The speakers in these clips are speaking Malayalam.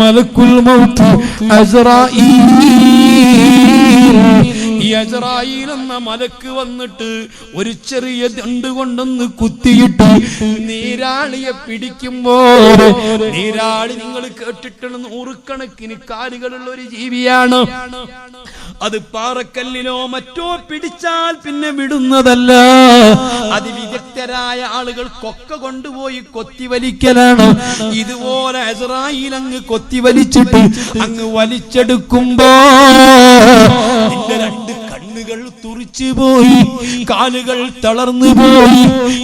മലക്കുൽ മൗത്ത് അസ്റായീൽ. ഈ അസ്റായീൽ എന്ന മലക്ക് വന്നിട്ട് ഒരു ചെറിയ ദണ്ട് കൊണ്ടൊന്ന് കുത്തിയിട്ട് നീരാളിയെ പിടിക്കുമ്പോൾ, നീരാളി നിങ്ങൾ കേട്ടിട്ടുള്ള നൂറുകണക്കിന് കാലുകളുള്ള ഒരു ജീവിയാണ്. അത് പാറക്കല്ലിലോ മറ്റോ പിടിച്ചാൽ പിന്നെ വിടുന്നതല്ല. അതിവിദഗ്ധരായ ആളുകൾ കൊക്ക കൊണ്ടുപോയി കൊത്തിവലിക്കലാണ്. ഇതുപോലെ അസ്റായീൽ അങ്ങ് കൊത്തിവലിച്ചിട്ട് അങ്ങ് വലിച്ചെടുക്കുമ്പോ നിന്റെ രണ്ട് കണ്ണുകൾ തുറിച്ചു പോയി, കാലുകൾ തളർന്നു പോയി,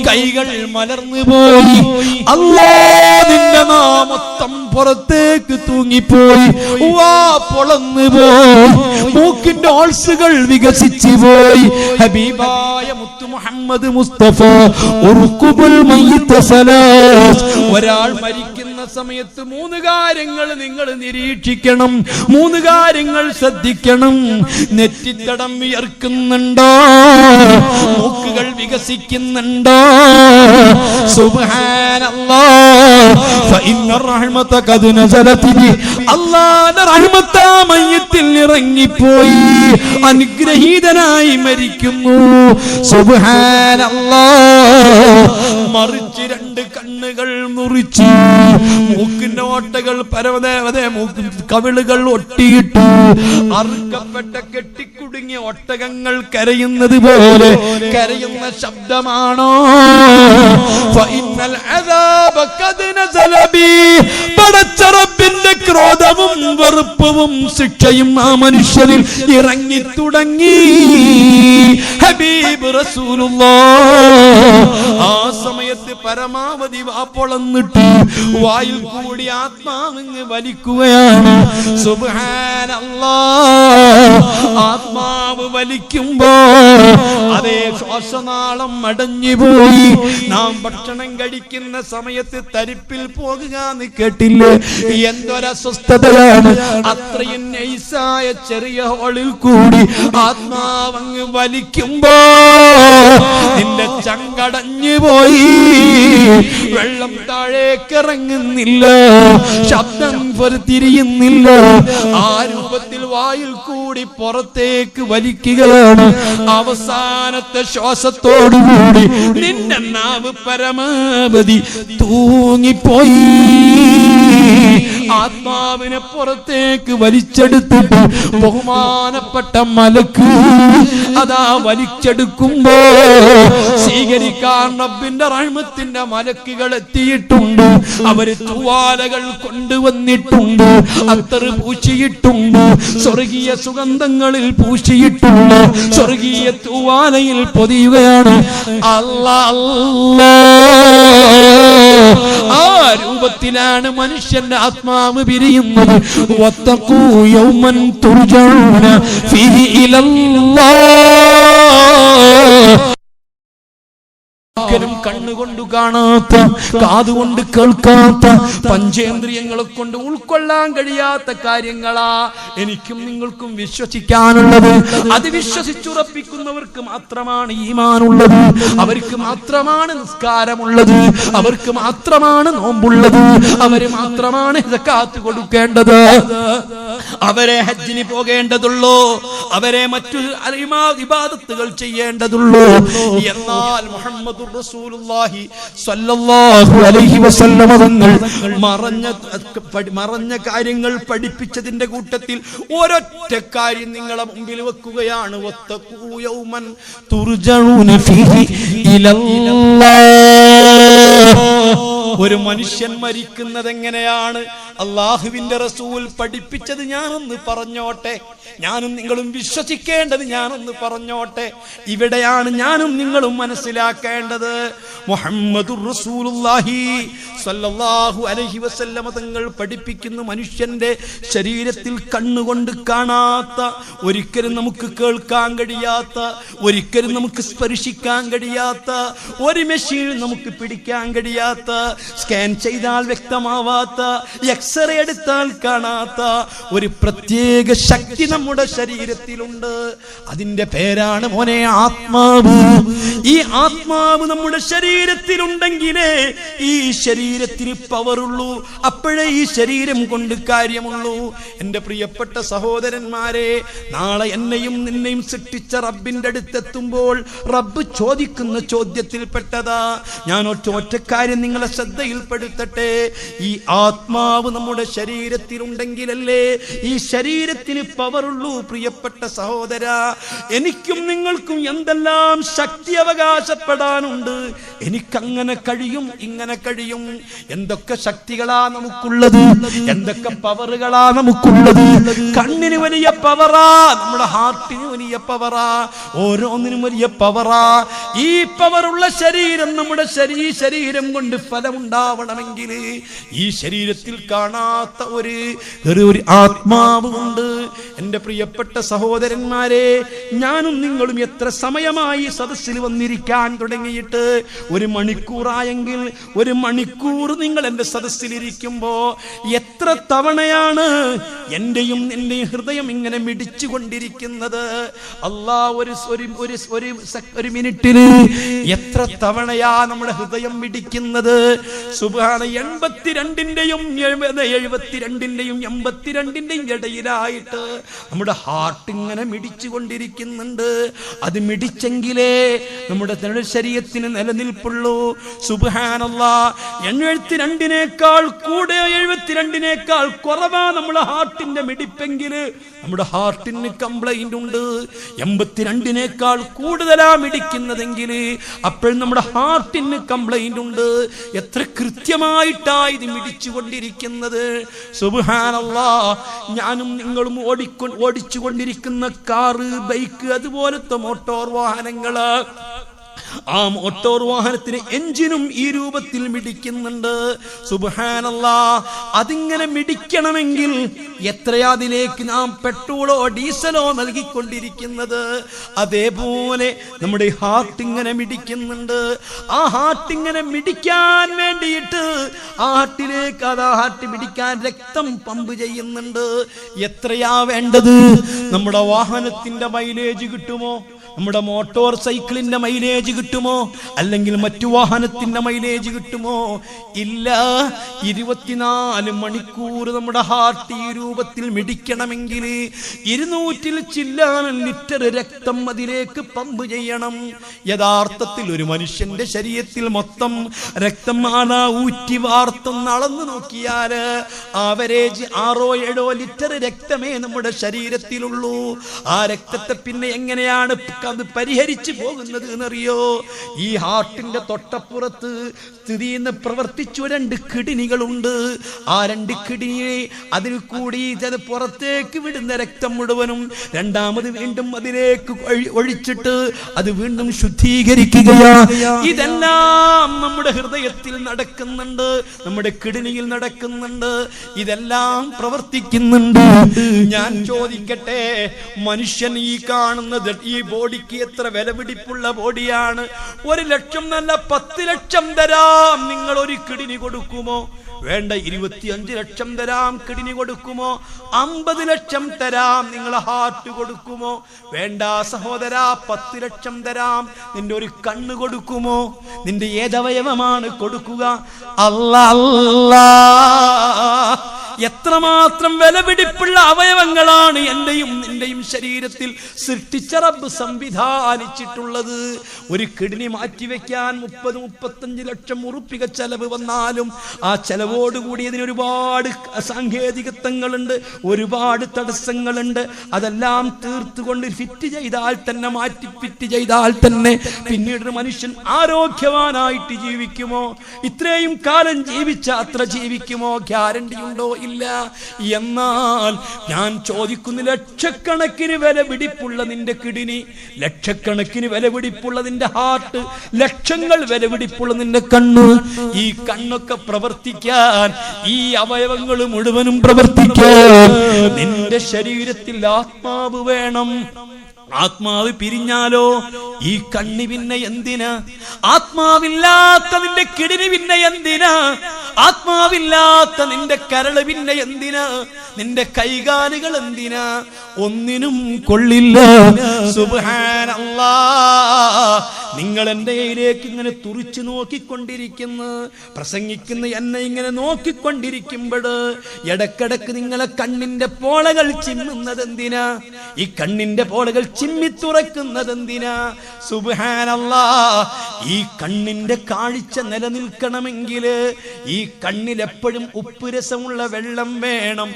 കൈകൾ മലർന്നു പോയി. അല്ലാഹ് നിന്റെ നാമൊത്തം പുറത്തേക്ക് തൂങ്ങിപ്പോയി, വാ പൊളന്നു പോയി, മൂക്കിന്റെ ഓൾസുകൾ വികസിച്ചു പോയി. ഹബീബായ മുത്തു മുഹമ്മദ് മുസ്തഫ ഉർഖുബുൽ മയ്യിത സലാസ്. ഒരാൾ മരിക്കുന്ന സമയത്ത് മൂന്ന് കാര്യങ്ങൾ നിങ്ങൾ നിരീക്ഷിക്കണം, മൂന്ന് കാര്യങ്ങൾ ശ്രദ്ധിക്കണം. നെറ്റിത്തടം വിയർക്കുന്നുണ്ടോ? മൂക്കുകൾ വികസിക്കുന്നുണ്ടോ? സുബ്ഹാനല്ലാഹ് ഫഇന്ന റഹ്മത ഖദ് നസലത് ബി. അല്ലാഹുവിന്റെ റഹ്മത്ത് ആ മയ്യിത്തിൽ ഇറങ്ങിപ്പോയി, അനുഗ്രഹീതനായി മരിക്കുന്നു. സുബ്ഹാനല്ലാഹ്. മറിച്ച് രണ്ട് കണ്ണുകൾ മുറിച്ചു, മൂക്കിന്റെ ഓട്ടകൾ പരവതേ കവിളുകൾ ഒട്ടിയിട്ടു, അറുക്കപ്പെട്ട കെട്ടിക്കുടുങ്ങിയ ഒട്ടകങ്ങൾ കരയുന്നത് പോലെ കരയുന്ന ശബ്ദമാണോ? ഫഇന്നൽ അദാബ ഖദ് നസല ബി. പടച്ച റബ്ബിന്റെ ക്രോധവും വെറുപ്പവും ശിക്ഷയും ആ മനുഷ്യരിൽ ഇറങ്ങി തുടങ്ങി. ഹബീബ് റസൂലുള്ളാഹ് ആ സമയത്ത് പരമാവധി വാപ്പൊളന്നിട്ട് വായിൽ കൂടി ആത്മാവിങ് വലിക്കുകയാണ്. സുബ്ഹാനല്ലാഹ്. ആത്മാവ് വലിക്കുമ്പോ അതേ ശ്വാസനാളം അടഞ്ഞുപോയി. നാം ഭക്ഷണം കഴിക്കുന്ന സമയത്ത് തരിപ്പിൽ പോകുക എന്ന് കേട്ടില്ലേ? എന്തൊരസ്വസ്ഥതയാണ്! അത്രയും നൈസായ ചെറിയ ഹോളിൽ കൂടി ആത്മാവങ്ങ് വലിക്കുമ്പോ നിന്റെ ചങ്കടഞ്ഞു പോയി, വെള്ളം താഴേക്കിറങ്ങുന്നില്ല, ശബ്ദം തിരിയുന്നില്ല. ആ രൂപത്തിൽ വായിൽ കൂടി പുറത്തേക്ക് വലിക്കുകയാണ്. അവസാനത്തെ ശ്വാസത്തോടുകൂടി നിന്റെ നാവ് പരമാവധി തൂങ്ങിപ്പോയി. ആത്മാവിനെ പുറത്തേക്ക് വലിച്ചെടുത്തിട്ട് ബഹുമാനപ്പെട്ട മലക്ക് അതാ വലിച്ചെടുക്കുമ്പോ സ്വീകരിക്കാൻ റബ്ബിന്റെ റഹ്മത്തിന്റെ മലക്കുകൾ എത്തിയിട്ടുണ്ട്. അവര് തൂവാലകൾ കൊണ്ടുവന്നിട്ടുണ്ട്, അത്തറ് പൂശിയിട്ടുണ്ട്, സ്വർഗീയ സുഗന്ധങ്ങളിൽ പൂശിയിട്ടുണ്ട്, സ്വർഗീയ തൂവാലയിൽ പൊതിയുകയാണ്. അല്ലാഹ്. ആ രൂപത്തിലാണ് മനുഷ്യന്റെ ആത്മാവ് പിരിയുന്നത്. വത്തഖൂ യൗമൻ തുർജഊന ഫീഹി ഇലല്ലാഹ്. കണ്ണുകൊണ്ട് കാണാത്ത, കാതുകൊണ്ട് കേൾക്കാത്ത, പഞ്ചേന്ദ്രിയങ്ങളെ കൊണ്ട് ഉൾക്കൊള്ളാൻ കഴിയാത്ത കാര്യങ്ങളാ എനിക്കും നിങ്ങൾക്കും വിശ്വസിക്കാനുള്ളത്. അത് വിശ്വസിച്ചുറപ്പിക്കുന്നവർക്ക് മാത്രമാണ് ഈമാനുള്ളത്, അവർക്ക് മാത്രമാണ് നിസ്കാരമുള്ളത്, അവർക്ക് മാത്രമാണ് നോമ്പുള്ളത്, അവര് മാത്രമാണ് സക്കാത്ത് കൊടുക്കേണ്ടത്, അവരെ ഹജ്ജിന് പോകേണ്ടതുള്ളൂ, അവരെ മറ്റു ഇബാദത്തുകൾ ചെയ്യേണ്ടതുള്ളൂ. എന്നാൽ മുഹമ്മദുർ റസൂലുള്ളാഹി സ്വല്ലല്ലാഹു അലൈഹി വസല്ലം തങ്ങൾ മറഞ്ഞ കാര്യങ്ങൾ പഠിപ്പിച്ചതിന്റെ കൂട്ടത്തിൽ ഒരൊറ്റ കാര്യം നിങ്ങളെ മുമ്പിൽ വെക്കുകയാണ്. വത്തഖൂ യൗമൻ തുർജഊന ഫീഹി ഇലല്ലാഹ്. ഒരു മനുഷ്യൻ മരിക്കുന്നത് എങ്ങനെയാണ്? അല്ലാഹുവിന്റെ റസൂൽ പഠിപ്പിച്ചത് ഞാനൊന്ന് പറഞ്ഞോട്ടെ, ഞാനും നിങ്ങളും വിശ്വസിക്കേണ്ടത് ഞാനൊന്ന് പറഞ്ഞോട്ടെ. ഇവിടെയാണ് ഞാനും നിങ്ങളും മനസ്സിലാക്കേണ്ടത്. മുഹമ്മദുർ റസൂലുള്ളാഹി സ്വല്ലല്ലാഹു അലൈഹി വസല്ലം തങ്ങൾ പഠിപ്പിക്കുന്ന മനുഷ്യന്റെ ശരീരത്തിൽ കണ്ണുകൊണ്ട് കാണാത്ത, ഒരിക്കലും നമുക്ക് കേൾക്കാൻ കഴിയാത്ത, ഒരിക്കലും നമുക്ക് സ്പർശിക്കാൻ കഴിയാത്ത, ഒരു മെഷീൻ നമുക്ക് പിടിക്കാൻ കഴിയാത്ത, സ്കാൻ ചെയ്താൽ വ്യക്തമാവാത്ത, എക്സ് എക്സ്റേ എടുത്താൽ കാണാത്ത ഒരു പ്രത്യേക ശക്തി നമ്മുടെ ശരീരത്തിലുണ്ട്. അതിന്റെ പേരാണ് മോനെ ആത്മാവ്. ഈ ആത്മാവ് നമ്മുടെ ശരീരത്തിലുണ്ടെങ്കിലേ ഈ ശരീരത്തിന് പവറുള്ളൂ, അപ്പോഴേ ഈ ശരീരം കൊണ്ട് കാര്യമുള്ളൂ. എന്റെ പ്രിയപ്പെട്ട സഹോദരന്മാരെ, നാളെ എന്നെയും നിന്നെയും സൃഷ്ടിച്ച റബ്ബിന്റെ അടുത്തെത്തുമ്പോൾ റബ്ബ് ചോദിക്കുന്ന ചോദ്യത്തിൽപ്പെട്ടതാ. ഞാൻ ഒറ്റ കാര്യം നിങ്ങളെ ശ്രദ്ധയിൽപ്പെടുത്തട്ടെ. ഈ ആത്മാവ് നമ്മുടെ ശരീരത്തിലുണ്ടെങ്കിലല്ലേ ഈ ശരീരത്തിന് പവറുള്ളൂ. പ്രിയപ്പെട്ട സഹോദര, എനിക്കും നിങ്ങൾക്കും എന്തെല്ലാം ശക്തി അവകാശപ്പെടാനുണ്ട്. എനിക്കങ്ങനെ കഴിയും, ഇങ്ങനെ കഴിയും. എന്തൊക്കെ ശക്തികളാ നമുക്കുള്ളത്, എന്തൊക്കെ പവറുകളാ നമുക്കുള്ളത്. കണ്ണിന് വലിയ പവറാ, നമ്മുടെ ഹാർട്ടിന് വലിയ പവറാ, ഓരോന്നിനും വലിയ പവറാ. ഈ പവറുള്ള ശരീരം നമ്മുടെ ശരീരം കൊണ്ട് ഫലമുണ്ടാവണമെങ്കിൽ ഈ ശരീരത്തിൽ കാണാത്ത ഒരു ആത്മാവ് ഉണ്ട്. എന്റെ പ്രിയപ്പെട്ട സഹോദരന്മാരെ, ഞാനും നിങ്ങളും എത്ര സമയമായി സദസ്സിൽ വന്നിരിക്കാൻ തുടങ്ങിയിട്ട്? 1 മണിക്കൂറായെങ്കിൽ 1 മണിക്കൂർ നിങ്ങൾ എന്റെ സദസ്സിലിരിക്കുമ്പോ എത്ര തവണയാണ് എന്റെയും നിന്റെയും ഹൃദയം ഇങ്ങനെ മിടിച്ചുകൊണ്ടിരിക്കുന്നത്? അല്ലാ, ഒരു മിനിറ്റിന് എത്ര തവണയാ നമ്മുടെ ഹൃദയം മിടിക്കുന്നത്? സുബ്ഹാന, 82ന്റെയും 72ന്റെയും 82ന്റെയും ഇടയിലായിട്ട് നമ്മുടെ ഹാർട്ട് ഇങ്ങനെ മിടിച്ചുകൊണ്ടിരിക്കുന്നുണ്ട്. അത് മിടിച്ചെങ്കിലേ നമ്മുടെ ശരീരത്തിന് നിലനിൽപ്പുള്ളൂ. സുബ്ഹാനല്ലാഹ്, 72നേക്കാൾ കൂടെ 72നേക്കാൾ കുറവാ നമ്മുടെ ഹാർട്ടിന്റെ മിടിപ്പെങ്കിൽ നമ്മുടെ ഹാർട്ടിന് കംപ്ലൈന്റ് ഉണ്ട്. 82നേക്കാൾ കൂടുതലാ മിടിക്കുന്നതെങ്കിൽ അപ്പോൾ നമ്മുടെ ഹാർട്ടിന് കംപ്ലൈന്റ് ഉണ്ട്. എത്ര കൃത്യമായിട്ടാ ഇത് മിടിച്ചുകൊണ്ടിരിക്കുന്നത്! സുബ്ഹാനല്ലാഹ്, ഞാനും നിങ്ങളും ഓടിച്ചുകൊണ്ടിരിക്കുന്ന കാറ്, ബൈക്ക്, അതുപോലത്തെ മോട്ടോർ വാഹനങ്ങള്, ആ മോട്ടോർ വാഹനത്തിന് എഞ്ചിനും ഈ രൂപത്തിൽ മിടിക്കുന്നുണ്ട്. സുബ്ഹാനല്ലാഹ്, അതിങ്ങനെ മിടിക്കണമെങ്കിൽ എത്രയാ അതിലേക്ക് നാം പെട്രോളോ ഡീസലോ നൽകിക്കൊണ്ടിരിക്കുന്നത്? അതേപോലെ നമ്മുടെ ഹാർട്ട് ഇങ്ങനെ മിടിക്കുന്നുണ്ട്. ആ ഹാർട്ട് ഇങ്ങനെ മിടിക്കാൻ വേണ്ടിയിട്ട് ഹാർട്ടിലേക്ക് ഹാർട്ട് മിടിക്കാൻ രക്തം പമ്പ് ചെയ്യുന്നുണ്ട്. എത്രയാ വേണ്ടത്? നമ്മുടെ വാഹനത്തിന്റെ മൈലേജ് കിട്ടുമോ? നമ്മുടെ മോട്ടോർ സൈക്കിളിന്റെ മൈലേജ് കിട്ടുമോ? അല്ലെങ്കിൽ മറ്റു വാഹനത്തിന്റെ മൈലേജ് കിട്ടുമോ? ഇല്ല. 24 മണിക്കൂർ നമ്മുടെ ഹാർട്ട് ഈ രൂപത്തിൽ മിടിക്കണമെങ്കിൽ 200 ചില്ലാനം ലിറ്റർ രക്തം അതിലേക്ക് പമ്പ് ചെയ്യണം. യഥാർത്ഥത്തിൽ ഒരു മനുഷ്യന്റെ ശരീരത്തിൽ മൊത്തം രക്തം ഊറ്റി വാർത്തൊന്ന് അളന്നു നോക്കിയാൽ ആവറേജ് 6-7 ലിറ്റർ രക്തമേ നമ്മുടെ ശരീരത്തിലുള്ളൂ. ആ രക്തത്തെ പിന്നെ എങ്ങനെയാണ് അത് പരിഹരിച്ചു പോകുന്നത് എന്നറിയോ? ഈ ഹാർട്ടിന്റെ തൊട്ടപ്പുറത്ത് സ്ഥിതി ചെയ്യുന്ന പ്രവർത്തിച്ചു 2 കിഡ്നികളുണ്ട്. ആ 2 കിഡ്നിയെ അതിൽ കൂടി അത് പുറത്തേക്ക് വിടുന്ന രക്തം മുഴുവനും രണ്ടാമത് വീണ്ടും അതിലേക്ക് ഒഴിച്ചിട്ട് അത് വീണ്ടും ശുദ്ധീകരിക്കുകയാ. ഇതെല്ലാം നമ്മുടെ ഹൃദയത്തിൽ നടക്കുന്നുണ്ട്, നമ്മുടെ കിഡ്നിയിൽ നടക്കുന്നുണ്ട്, ഇതെല്ലാം പ്രവർത്തിക്കുന്നുണ്ട്. ഞാൻ ചോദിക്കട്ടെ, മനുഷ്യൻ ഈ കാണുന്നത് ഈ ബോഡിക്ക് എത്ര വിലപിടിപ്പുള്ള ബോഡിയാണ്? 1 ലക്ഷം നല്ല 10 ലക്ഷം തരാം, നിങ്ങൾ ഒരു കിഡ്നി കൊടുക്കുമോ? വേണ്ട. 25 ലക്ഷം തരാം, കിഡ്നി കൊടുക്കുമോ? 50 ലക്ഷം തരാം, നിങ്ങൾ ഹാർട്ട് കൊടുക്കുമോ? വേണ്ട സഹോദരാ, 10 ലക്ഷം തരാം, നിന്റെ ഒരു കണ്ണ് കൊടുക്കുമോ? നിന്റെ ഏതവയവമാണ് കൊടുക്കുക? അല്ലാ, എത്രമാത്രം വിലപിടിപ്പുള്ള അവയവങ്ങളാണ് എന്റെയും നിന്റെയും ശരീരത്തിൽ സൃഷ്ടിച്ച റബ്ബ് സംവിധാനിച്ചിട്ടുള്ളത്. ഒരു കിഡ്നി മാറ്റിവെക്കാൻ 30-35 ലക്ഷം ഉറുപ്പിക ചെലവ് വന്നാലും ആ ചെലവോടുകൂടി ഇതിന് ഒരുപാട് സാങ്കേതികത്വങ്ങളുണ്ട്, ഒരുപാട് തടസ്സങ്ങളുണ്ട്. അതെല്ലാം തീർത്തുകൊണ്ട് ഫിറ്റ് ചെയ്താൽ തന്നെ, മാറ്റി ഫിറ്റ് ചെയ്താൽ തന്നെ പിന്നീട് മനുഷ്യൻ ആരോഗ്യവാനായിട്ട് ജീവിക്കുമോ? ഇത്രയും കാലം ജീവിച്ച അത്ര ജീവിക്കുമോ? ഗ്യാരണ്ടി ഉണ്ടോ? ഇല്ല. എന്നാൽ ഞാൻ ചോദിക്കുന്നു, ലക്ഷക്കണക്കിന് വില പിടിപ്പുള്ള നിന്റെ കിഡ്നി, ലക്ഷക്കണക്കിന് വില പിടിപ്പുള്ള നിന്റെ ഹാർട്ട്, ലക്ഷങ്ങൾ വില പിടിപ്പുള്ള നിന്റെ കണ്ണ്, ഈ കണ്ണൊക്കെ പ്രവർത്തിക്കാൻ, ഈ അവയവങ്ങൾ മുഴുവനും പ്രവർത്തിക്കാൻ നിന്റെ ശരീരത്തിൽ ആത്മാവ് വേണം. ആത്മാവ് പിരിഞ്ഞാലോ ഈ കണ്ണി പിന്നെ എന്തിനാ? ആത്മാവില്ലാത്തതിന്റെ കിഡ്നി പിന്നെ എന്തിനാ? ആത്മാവില്ലാത്ത നിന്റെ കരള് പിന്നെ എന്തിനാ? നിന്റെ കൈകാലുകൾ എന്തിനാ? ഒന്നിനും കൊള്ളില്ല. സുബ്ഹാനല്ലാഹ്. നിങ്ങൾ എൻ്റെ കയ്യിലേക്ക് ഇങ്ങനെ തുറിച്ചു നോക്കിക്കൊണ്ടിരിക്കുന്നു, പ്രസംഗിക്കുന്ന എന്നെ ഇങ്ങനെ നോക്കിക്കൊണ്ടിരിക്കുമ്പോൾ ഇടക്കിടക്ക് നിങ്ങളെ കണ്ണിന്റെ പോളകൾ ചിമ്മുന്നത് എന്തിനാ? ഈ കണ്ണിന്റെ പോളകൾ ചിമ്മി തുറക്കുന്നത് എന്തിനാ? സുബ്ഹാനല്ലാഹ്. ഈ കണ്ണിന്റെ കാഴ്ച നിലനിൽക്കണമെങ്കിൽ ഈ കണ്ണിൽ എപ്പോഴും ഉപ്പുരസമുള്ള വെള്ളം വേണം.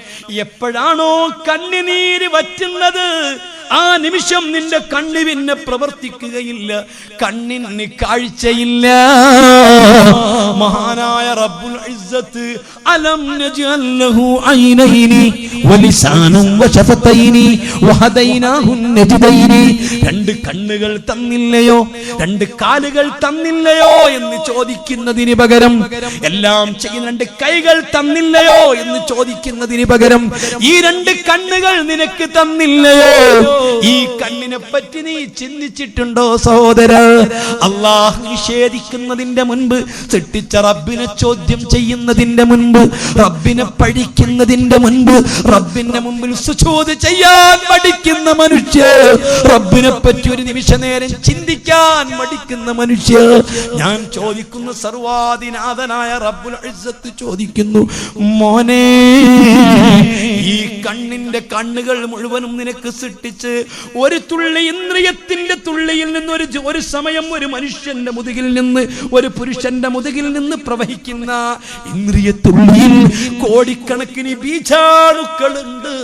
എപ്പോഴാണോ കണ്ണുനീര് വറ്റുന്നത് ആ നിമിഷം നിന്റെ കണ്ണ് പിന്നെ പ്രവർത്തിക്കുകയില്ല, കണ്ണിന് കാഴ്ചയില്ല. മഹാനായ റബ്ബുൽ ഇസ്സത്ത് അലം നജ്അൽ ലഹു ഐനൈനി വലിസാനം വശഫതൈനി വഹദൈനാഹു നജ്ദൈനി. രണ്ട് കണ്ണുകൾ തന്നില്ലയോ, രണ്ട് കാലുകൾ തന്നില്ലയോ എന്ന് ചോദിക്കുന്നതിന് പകരം, എല്ലാം ചെയ്യുന്ന രണ്ട് കൈകൾ തന്നില്ലയോ എന്ന് ചോദിക്കുന്നതിന് പകരം, ഈ രണ്ട് കണ്ണുകൾ നിനക്ക് തന്നില്ലയോ? ഈ കണ്ണിനെ പറ്റി നീ ചിന്തിച്ചിട്ടുണ്ടോ സഹോദര? അല്ലാഹു നിഷേധിക്കുന്നതിന്റെ മുൻപ്, സൃഷ്ടിച്ച റബ്ബിനെ ചോദ്യം ചെയ്യുന്നതിന്റെ മുൻപ്, റബ്ബിനെ പഴിക്കുന്നതിന്റെ മുൻപ്, റബ്ബിന്റെ മുമ്പിൽ സുജൂദ് ചെയ്യാൻ മടിക്കുന്ന മനുഷ്യർ, റബ്ബിനെ പറ്റി ഒരു നിമിഷ നേരം ചിന്തിക്കാൻ മടിക്കുന്ന മനുഷ്യർ, ഞാൻ ചോദിക്കുന്നു, സർവാധിനാഥനായ റബ്ബുൽ ഇസ്സത്ത് ചോദിക്കുന്നു, മോനെ ഈ കണ്ണിന്റെ കണ്ണുകൾ മുഴുവനും നിനക്ക് സൃഷ്ടിച്ച് ഒരു തുള്ളി ഇന്ദ്രിയത്തിന്റെ തുള്ളിയിൽ നിന്ന് ഒരു സമയം ഒരു മനുഷ്യന്റെ മുതുകിൽ നിന്ന്, ഒരു പുരുഷന്റെ മുതുകിൽ നിന്ന് പ്രവഹിക്കുന്ന ഇന്ദ്രിയ തുള്ളിയിൽ കോടിക്കണക്കിന് ബീജാണുക്കളുണ്ട്.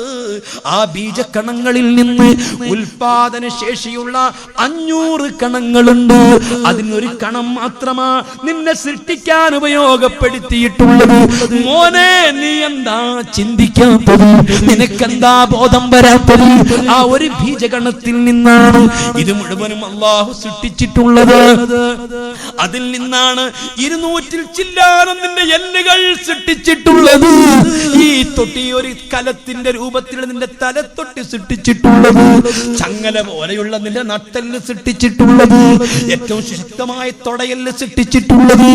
ആ ബീജക്കണങ്ങളിൽ നിന്ന് ഉൽപാദന ശേഷിയുള്ള 500 കണങ്ങളുണ്ട്. അതിനൊരു കണം മാത്രമാ നിന്നെ സൃഷ്ടിക്കാൻ ഉപയോഗപ്പെടുത്തിയിട്ടുള്ളത്. മോനെ നീ എന്താ ചിന്തിക്കാത്തത്? നിനക്കെന്താ ബോധം വരാത്തത്? ആ ഒരു ബീജഗണത്തിൽ നിന്നാണ് ഇത് മുഴുവനും അല്ലാഹു സൃഷ്ടിച്ചിട്ടുള്ളത്. അതിൽ നിന്നാണ് 200 ചില്ലാനം നിന്റെ എല്ലുകൾ സൃഷ്ടിച്ചിട്ടുള്ളത്. ഈ തൊട്ടി ഒരു കലത്തിന്റെ രൂപത്തിൽ നിന്റെ തലത്തൊട്ടി സൃഷ്ടിച്ചിട്ടുള്ളത്. ചങ്ങല പോലെയുള്ള നിന്റെ നട്ടെല്ല് സൃഷ്ടിച്ചിട്ടുള്ളത്. ഏറ്റവും ശക്തമായ തൊടയല്ല് സൃഷ്ടിച്ചിട്ടുള്ളത്.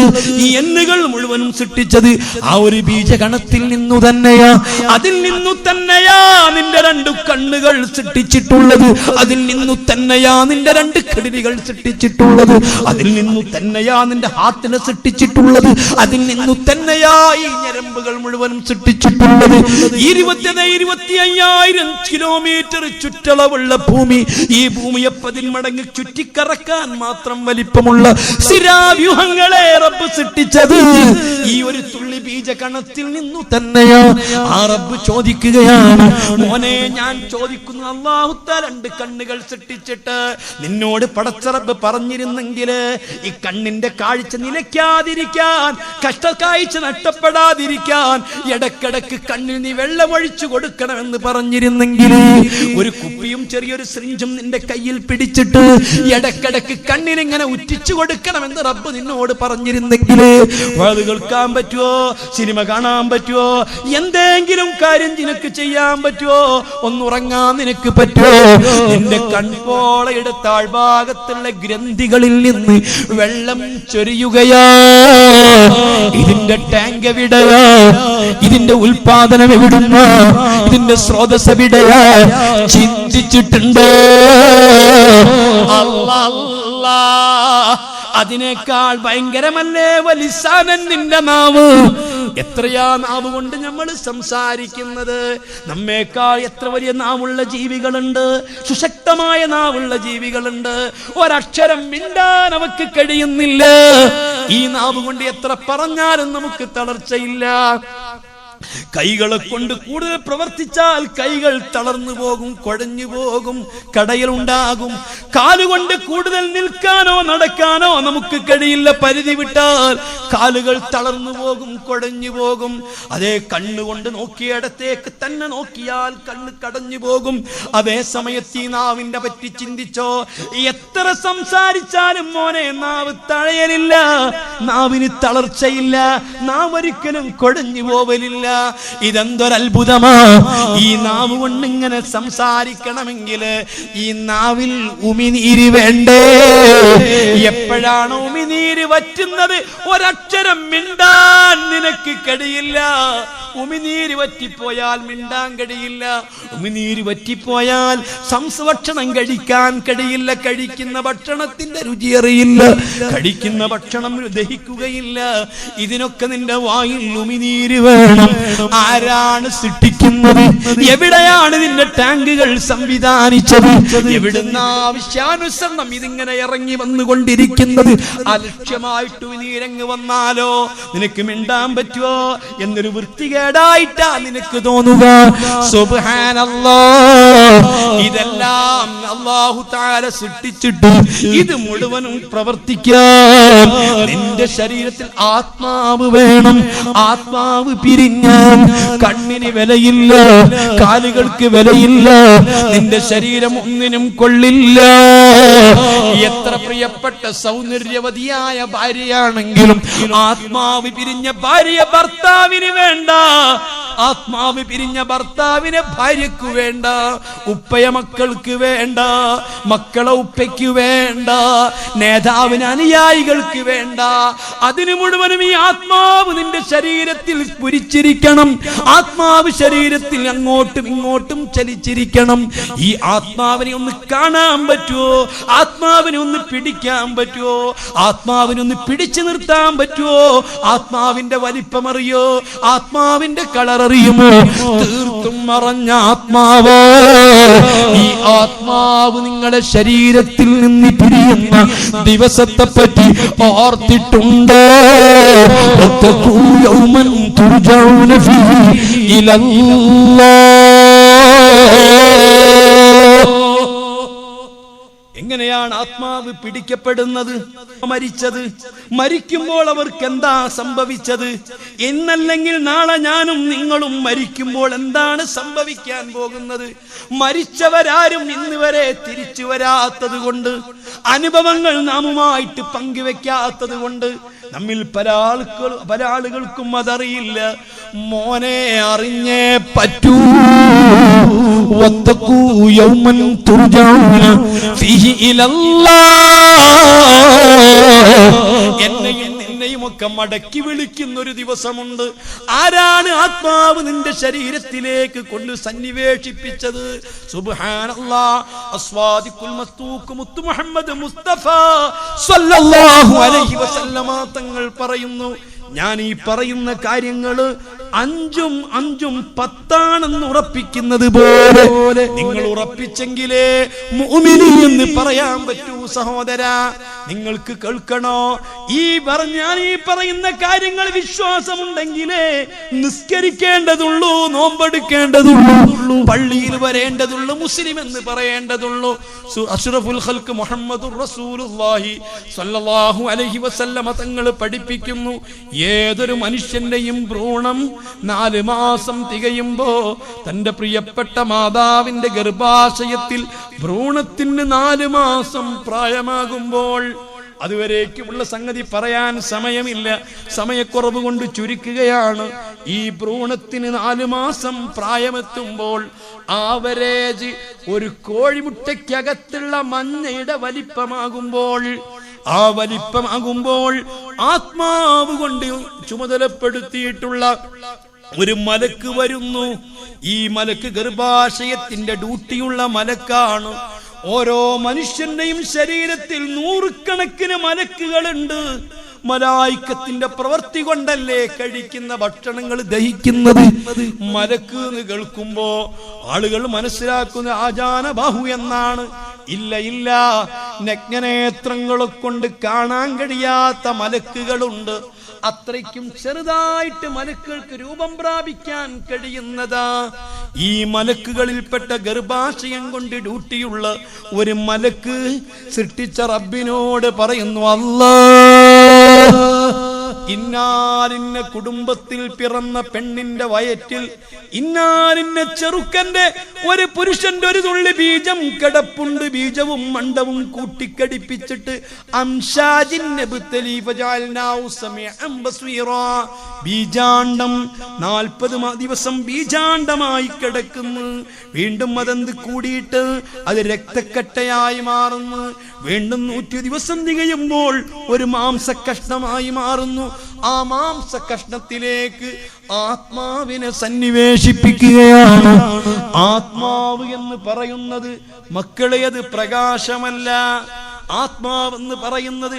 ഈ എല്ലുകൾ മുഴുവനും സൃഷ്ടിച്ചത് ആ ഒരു ബീജഗണത്തിൽ നിന്നു തന്നെയാ. അതിൽ നിന്നു തന്നെയാ നിന്റെ 2 കണ്ണുകൾ സൃഷ്ടിച്ചിട്ടുള്ളത്. അതിൽ നിന്നു തന്നെയാ നിന്റെ 2 കിഡ്നികൾ സൃഷ്ടിച്ചിട്ടുള്ളത്. അതിൽ നിന്നു തന്നെയാ നിന്റെ ഹാർട്ടിനെ സൃഷ്ടിച്ചിട്ടുള്ളത്. അതിൽ നിന്നു തന്നെയാ ഈ ഞരമ്പുകൾ മുഴുവനും സൃഷ്ടിച്ചിട്ടുള്ളത്. 25,000 കിലോമീറ്റർ ചുറ്റളവുള്ള ഭൂമി, ഈ ഭൂമിയെ 10 മടങ്ങ് ചുറ്റിക്കറക്കാൻ മാത്രം വലിപ്പമുള്ള സ്ഥിരാവ്യൂഹങ്ങളെ റബ്ബ് സൃഷ്ടിച്ചത് ഈ ഒരു തുള്ളി ബീജകണത്തിൽ നിന്നു തന്നെയാ. ആ റബ്ബ് ചോദിക്കുകയാണ്, മോനെ ഞാൻ ചോദിക്കുന്നു, അല്ലാഹു തആല 2 കണ്ണുകൾ സൃഷ്ടിച്ചിട്ട് നിന്നോട് പടച്ച റബ്ബ് പറഞ്ഞിരുന്നെങ്കിൽ ഈ കണ്ണിന്റെ കാഴ്ച നിലയ്ക്കാതിരിക്കാൻ, കഷ്ടക്കാഴ്ച നഷ്ടപ്പെടാതിരിക്കാൻ ഇടക്കിടക്ക് കണ്ണിൽ നീ വെള്ളമൊഴിച്ചു കൊടുക്കണമെന്ന് പറഞ്ഞിരുന്നെങ്കിൽ, ഒരു കുപ്പിയും ചെറിയൊരു സിറിഞ്ചും നിന്റെ കയ്യിൽ പിടിച്ചിട്ട് ഇടക്കിടക്ക് കണ്ണിനിങ്ങനെ ഉറ്റിച്ചു കൊടുക്കണമെന്ന് റബ്ബ് നിന്നോട് പറഞ്ഞിരുന്നെങ്കിൽ, വാത് കേൾക്കാൻ പറ്റുമോ? സിനിമ കാണാൻ പറ്റുമോ? എന്തെങ്കിലും കാര്യം നിനക്ക് ചെയ്യാൻ പറ്റുമോ? ഒന്നുറങ്ങാൻ നിനക്ക് പറ്റുമോ? നിന്റെ കൺപോളയുടെ താഴ്ഭാഗത്തുള്ള ഗ്രന്ഥികളിൽ നിന്ന് വെള്ളം ചൊരിയുകയാ. ഇതിന്റെ ടാങ്ക് എവിടെയാ? ഇതിന്റെ ഉൽപാദനം എവിടുന്ന? ഇതിന്റെ സ്രോതസ് എവിടെയാ? ചിന്തിച്ചിട്ടുണ്ടോ? അല്ലാ, അതിനേക്കാൾ ഭയങ്കരമല്ലേ വലിസാനൻ നിന്റെ നാവ്? എത്രയാ നാവ് കൊണ്ട് നമ്മൾ സംസാരിക്കുന്നത്? നമ്മേക്കാൾ എത്ര വലിയ നാവുള്ള ജീവികളുണ്ട്, സുശക്തമായ നാവുള്ള ജീവികളുണ്ട്. ഒരക്ഷരം മിണ്ടാൻ അവക്ക് കഴിയുന്നില്ല. ഈ നാവ് കൊണ്ട് എത്ര പറഞ്ഞാലും നമുക്ക് തളർച്ചയില്ല. കൈകളെ കൊണ്ട് കൂടുതൽ പ്രവർത്തിച്ചാൽ കൈകൾ തളർന്നു പോകും, കുഴഞ്ഞു പോകും, കടയലുണ്ടാകും. കാലുകൊണ്ട് കൂടുതൽ നിൽക്കാനോ നടക്കാനോ നമുക്ക് കഴിയില്ല. പരിധി വിട്ടാൽ കാലുകൾ തളർന്നു പോകും, കുഴഞ്ഞു പോകും. അതേ കണ്ണുകൊണ്ട് നോക്കിയിടത്തേക്ക് തന്നെ നോക്കിയാൽ കണ്ണ് കടഞ്ഞു പോകും. അതേ സമയത്ത് ഈ നാവിന്റെ പറ്റി ചിന്തിച്ചോ? എത്ര സംസാരിച്ചാലും മോനെ നാവ് തഴയലില്ല, നാവിന് തളർച്ചയില്ല, നാവ് ഒരിക്കലും കുഴഞ്ഞു പോവലില്ല. ഇതെന്തൊരത്ഭുതമാ! ഈ നാവ് കൊണ്ട് ഇങ്ങനെ സംസാരിക്കണമെങ്കിൽ ഈ നാവിൽ ഉമിനീര് വേണ്ടേ? എപ്പോഴാണ് ഉമിനീര് വറ്റുന്നത്? ഒരക്ഷരം മിണ്ടാൻ നിനക്ക് കഴിയില്ല. ഉമിനീര് വറ്റിപ്പോയാൽ മിണ്ടാൻ കഴിയില്ല. ഉമിനീര് വറ്റിപ്പോയാൽ ഭക്ഷണം കഴിക്കാൻ കഴിയില്ല. കഴിക്കുന്ന ഭക്ഷണത്തിന്റെ രുചി അറിയില്ല. കഴിക്കുന്ന ഭക്ഷണം ദഹിക്കുകയില്ല. ഇതിനൊക്കെ നിന്റെ വായിൽ ഉമിനീര് വേണം. ആരാണ് സൃഷ്ടിക്കുന്നത്? എവിടെയാണ് നിന്റെ ടാങ്കുകൾ സംവിധാനിച്ചത്? എവിടുന്ന ആവശ്യാനുസരണം ഇതിങ്ങനെ ഇറങ്ങി വന്നുകൊണ്ടിരിക്കുന്നത്? അലക്ഷ്യമായിട്ട് ഉമിനീരങ്ങ് വന്നാലോ നിനക്ക് മിണ്ടാൻ പറ്റുമോ എന്നൊരു വൃത്തികേടായിട്ടാ നിനക്ക് തോന്നുക. സുബ്ഹാനല്ലാഹ്, ഇതെല്ലാം അല്ലാഹു തആല സൃഷ്ടിച്ചിട്ട് ഇത് മുഴുവനും പ്രവർത്തിക്കാൻ നിന്റെ ശരീരത്തിൽ ആത്മാവ് വേണം. ആത്മാവ് പിരിഞ്ഞാൽ കണ്ണിന് വിലയില്ല, കാലുകൾക്ക് വിലയില്ല, നിന്റെ ശരീരം ഒന്നിനും കൊള്ളില്ല. എത്ര പ്രിയപ്പെട്ട സൗന്ദര്യവതിയായ ഭാര്യയാണെങ്കിലും ആത്മാവ് പിരിഞ്ഞ ഭാര്യ ഭർത്താവിന് വേണ്ട. ആത്മാവ് പിരിഞ്ഞ ഭർത്താവിനെ ഭാര്യക്ക് വേണ്ട, ഉപ്പയെ മക്കൾക്ക് വേണ്ട, മക്കളെ ഉപ്പയ്ക്ക് വേണ്ട, നേതാവിന് അനുയായികൾക്ക് വേണ്ട. അതിന് മുഴുവനും ഈ ആത്മാവ് നിന്റെ ശരീരത്തിൽ സ്ഫുരിച്ചിരിക്കണം. ആത്മാവ് ശരീരത്തിൽ അങ്ങോട്ടും ഇങ്ങോട്ടും ചലിച്ചിരിക്കണം. ഈ ആത്മാവിനെ ഒന്ന് കാണാൻ പറ്റുമോ? ആത്മാവിനെ ഒന്ന് പിടിക്കാൻ പറ്റുമോ? ആത്മാവിനെ ഒന്ന് പിടിച്ചു നിർത്താൻ പറ്റുമോ? ആത്മാവിന്റെ വലിപ്പമറിയോ? ആത്മാവിന്റെ കളർ അറിയുമോ? തീർത്തും മറഞ്ഞ ആത്മാവ്. ഈ ആത്മാവ് നിങ്ങളുടെ ശരീരത്തിൽ നിന്ന് പിരിയുന്ന ദിവസത്തെ പറ്റി ഓർത്തിട്ടുണ്ടോ? എങ്ങനെയാണ് ആത്മാവ് പിടിക്കപ്പെടുന്നത്? മരിച്ചത്, മരിക്കുമ്പോൾ അവർക്ക് എന്താ സംഭവിച്ചത്? ഇന്നല്ലെങ്കിൽ നാളെ ഞാനും നിങ്ങളും മരിക്കുമ്പോൾ എന്താണ് സംഭവിക്കാൻ പോകുന്നത്? മരിച്ചവരാരും ഇന്ന് വരെ തിരിച്ചു വരാത്തത് കൊണ്ട്, അനുഭവങ്ങൾ നാമുമായിട്ട് പങ്കുവെക്കാത്തത് കൊണ്ട് നമ്മിൽ പല ആളുകൾക്കും അതറിയില്ല. മോനെ, അറിഞ്ഞേ പറ്റൂ. വത്തഖൂ യൗമൻ തുർജഊന ഫീഹി ഇലല്ലാഹ്. എന്നെയും നിന്നെയും ഒക്കെ മടക്കി വിളിക്കുന്ന ഒരു ദിവസമുണ്ട്. ആരാണ് ആത്മാവ് നിന്റെ ശരീരത്തിലേക്ക് കൊണ്ട് സന്നിവേശിപ്പിച്ചത്? സുബ്ഹാനല്ലാഹ്. അസ്വാദിഖുൽ മസ്തൂഖ് മുത്തു മുഹമ്മദ് മുസ്തഫ സ്വല്ലല്ലാഹു അലൈഹി വസല്ലമ തങ്ങൾ പറയുന്നു, ഞാൻ ഈ പറയുന്ന കാര്യങ്ങള് 5 5 10 ഉറപ്പിക്കുന്നത് പോലെ നിങ്ങൾ ഉറപ്പിച്ചെങ്കിലേ മുഅ്മിനി എന്ന് പറയാൻ പറ്റൂ. സഹോദരാ, നിങ്ങൾക്ക് കേൾക്കണോ? ഞാൻ ഈ പറയുന്ന കാര്യങ്ങൾ വിശ്വാസമുണ്ടെങ്കിലേ നിസ്കരിക്കേണ്ടതുള്ളൂ, നോമ്പെടുക്കേണ്ടതുള്ളൂ, പള്ളിയിൽ വരേണ്ടതുള്ളൂ, മുസ്ലിം എന്ന് പറയേണ്ടതുള്ളൂ. അഷ്റഫുൽ ഖൽഖ് മുഹമ്മദുർ റസൂലുള്ളാഹി സ്വല്ലല്ലാഹു അലൈഹി വസല്ലമ തങ്ങൾ പഠിപ്പിക്കുന്നു, ഏതൊരു മനുഷ്യന്റെയും ഭ്രൂണം 4 മാസം തികയുമ്പോ തന്റെ പ്രിയപ്പെട്ട മാതാവിന്റെ ഗർഭാശയത്തിൽ ഭ്രൂണത്തിന് 4 മാസം പ്രായമാകുമ്പോൾ, അതുവരേക്കുമുള്ള സംഗതി പറയാൻ സമയമില്ല, സമയക്കുറവ് കൊണ്ട് ചുരുക്കുകയാണ്. ഈ ഭ്രൂണത്തിന് 4 മാസം പ്രായമെത്തുമ്പോൾ ആവറേജ് ഒരു കോഴിമുട്ടയ്ക്കകത്തുള്ള മഞ്ഞയുടെ വലിപ്പമാകുമ്പോൾ, ആ വലിപ്പമാകുമ്പോൾ ആത്മാവ് കൊണ്ട് ചുമതലപ്പെടുത്തിയിട്ടുള്ള ഒരു മലക്ക് വരുന്നു. ഈ മലക്ക് ഗർഭാശയത്തിന്റെ ഡ്യൂട്ടിയുള്ള മലക്കാണ്. ഓരോ മനുഷ്യന്റെയും ശരീരത്തിൽ 100 കണക്കിന് മലക്കുകളുണ്ട്. മലായിക്കത്തിന്റെ പ്രവൃത്തി കൊണ്ടല്ലേ കഴിക്കുന്ന ഭക്ഷണങ്ങൾ ദഹിക്കുന്നത്. മലക്ക് എന്ന് കേൾക്കുമ്പോ ആളുകൾ മനസ്സിലാക്കുന്ന ആജാനബാഹു എന്നാണ്. ഇല്ല, നഗ്നനേത്രങ്ങളെ കൊണ്ട് കാണാൻ കഴിയാത്ത മലക്കുകളുണ്ട്. അത്രയ്ക്കും ചെറുതായിട്ട് മലക്കുകൾക്ക് രൂപം പ്രാപിക്കാൻ കഴിയുന്നതാ. ഈ മലക്കുകളിൽപ്പെട്ട ഗർഭാശയം കൊണ്ട് ഡ്യൂട്ടിയുള്ള ഒരു മലക്ക് സൃഷ്ടിച്ച റബ്ബിനോട് പറയുന്നു, അല്ലാഹ് ഇന്നാലിന്ന കുടുംബത്തിൽ പിറന്ന പെണ്ണിന്റെ വയറ്റിൽ ഇന്നാലിന്ന ചെറുക്കന്റെ ഒരു പുരുഷന്റെ ഒരു തുള്ളി ബീജം കിടപ്പുണ്ട്. ബീജവും മണ്ഡവും കൂട്ടിക്കടിപ്പിച്ചിട്ട് ബീജാണ്ടം 40 ദിവസം ബീജാണ്ടമായി കിടക്കുന്നു. വീണ്ടും അതെന്ത് കൂടിയിട്ട് അത് രക്തക്കട്ടയായി മാറുന്നു. വീണ്ടും 100 ദിവസം തികയുമ്പോൾ ഒരു മാംസകഷ്ണമായി മാറുന്നു. ആ മാംസകഷ്ണത്തിലേക്ക് ആത്മാവിനെ സന്നിവേശിപ്പിക്കുകയാണ്. ആത്മാവ് എന്ന് പറയുന്നത് മക്കളെ അത് പ്രകാശമല്ല. ആത്മാവെന്ന് പറയുന്നത്